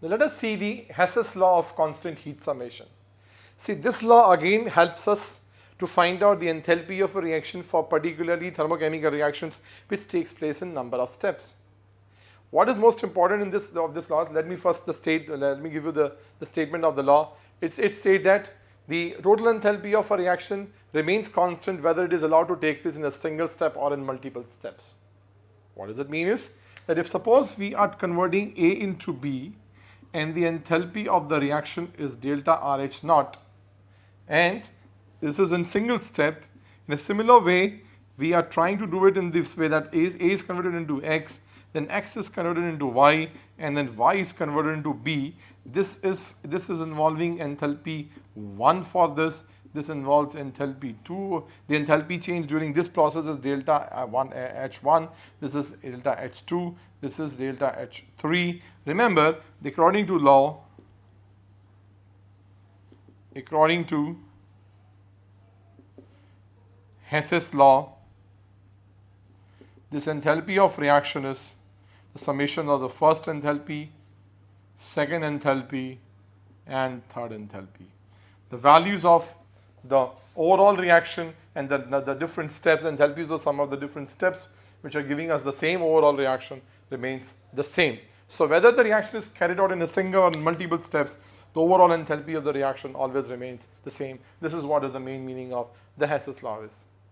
Now let us see the Hess's law of constant heat summation. See, this law again helps us to find out the enthalpy of a reaction for particularly thermochemical reactions which takes place in number of steps. What is most important in this law? Let me give you the statement of the law. It states that the total enthalpy of a reaction remains constant whether it is allowed to take place in a single step or in multiple steps. What does it mean is that if suppose we are converting A into B and the enthalpy of the reaction is delta RH naught, and this is in single step, in a similar way we are trying to do it in this way, that A is converted into X, then X is converted into Y, and then Y is converted into B. This is involving enthalpy 1 for this. This involves enthalpy 2. The enthalpy change during this process is delta H1. This is delta H2. This is delta H3. Remember, according to Hess's law, this enthalpy of reaction is the summation of the first enthalpy, second enthalpy, and third enthalpy. The values of the overall reaction and the different steps, enthalpies of some of the different steps which are giving us the same overall reaction remains the same. So whether the reaction is carried out in a single or multiple steps, the overall enthalpy of the reaction always remains the same. This is what is the main meaning of the Hess's law is.